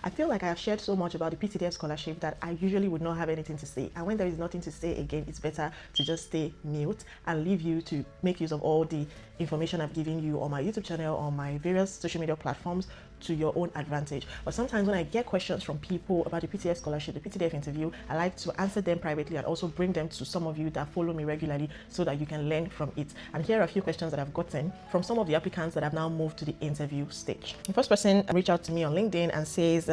I feel like I have shared so much about the PTDF scholarship that I usually would not have anything to say. And when there is nothing to say again, it's better to just stay mute and leave you to make use of all the information I've given you on my YouTube channel, on my various social media platforms, to your own advantage. But sometimes when I get questions from people about the PTDF scholarship, the PTDF interview, I like to answer them privately and also bring them to some of you that follow me regularly so that you can learn from it. And here are a few questions that I've gotten from some of the applicants that have now moved to the interview stage. The first person reached out to me on LinkedIn and says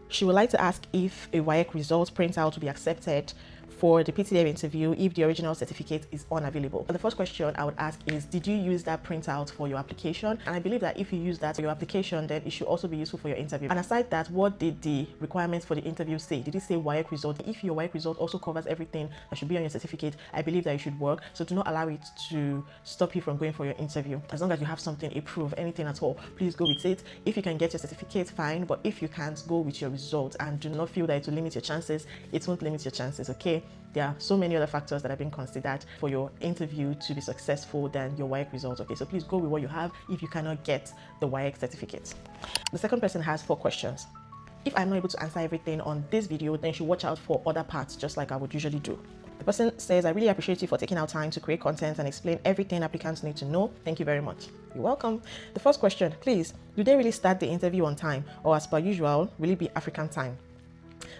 she would like to ask if a WAEC result printout will be accepted for the PTDF interview if the original certificate is unavailable. The first question I would ask is, did you use that printout for your application? And I believe that if you use that for your application, then it should also be useful for your interview. And aside that, what did the requirements for the interview say? Did it say WAEC result? If your WAEC result also covers everything that should be on your certificate, I believe that it should work. So do not allow it to stop you from going for your interview. As long as you have something approved, anything at all, please go with it. If you can get your certificate, fine. But if you can't, go with your result and do not feel that it will limit your chances. It won't limit your chances, okay? There are so many other factors that have been considered for your interview to be successful than your WAEC results. Okay, so please go with what you have if you cannot get the WAEC certificate. The second person has 4 questions. If I'm not able to answer everything on this video, then you should watch out for other parts, just like I would usually do. The person says, I really appreciate you for taking out time to create content and explain everything applicants need to know. Thank you very much. You're welcome. The first question, please, do they really start the interview on time, or as per usual, will it be African time?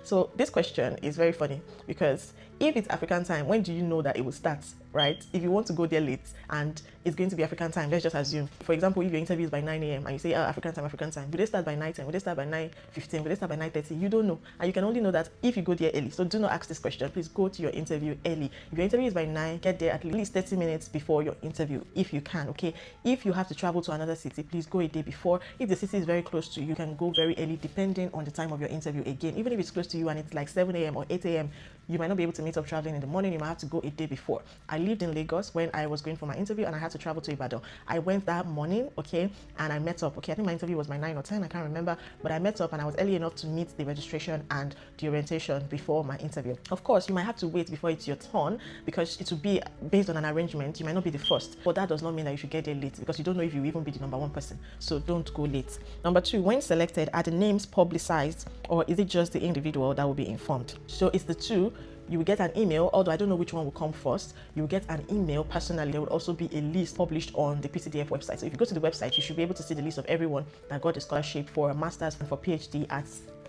So this question is very funny because if it's African time, when do you know that it will start, right? If you want to go there late and it's going to be African time, let's just assume. For example, if your interview is by 9 a.m. and you say, oh, African time, will they start by 9:10? Will they start by 9:15? Will they start by 9:30? You don't know. And you can only know that if you go there early. So do not ask this question. Please go to your interview early. If your interview is by 9, get there at least 30 minutes before your interview, if you can, okay? If you have to travel to another city, please go a day before. If the city is very close to you, you can go very early depending on the time of your interview again. Even if it's close to you and it's like 7 a.m. or 8 a.m., you might not be able to meet up traveling in the morning. You might have to go a day before. I lived in Lagos when I was going for my interview and I had to travel to Ibadan. I went that morning, okay, and I met up. Okay, I think my interview was by 9 or 10, I can't remember, but I met up and I was early enough to meet the registration and the orientation before my interview. Of course, you might have to wait before it's your turn because it will be based on an arrangement. You might not be the first, but that does not mean that you should get there late because you don't know if you will even be the number 1 person. So don't go late. Number 2, when selected, are the names publicized or is it just the individual that will be informed? So it's the 2. You will get an email, although I don't know which one will come first. You will get an email personally. There will also be a list published on the PTDF website. So if you go to the website, you should be able to see the list of everyone that got a scholarship for a master's and for PhD at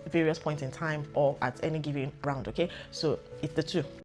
various points in time or at any given round, okay? So it's the 2.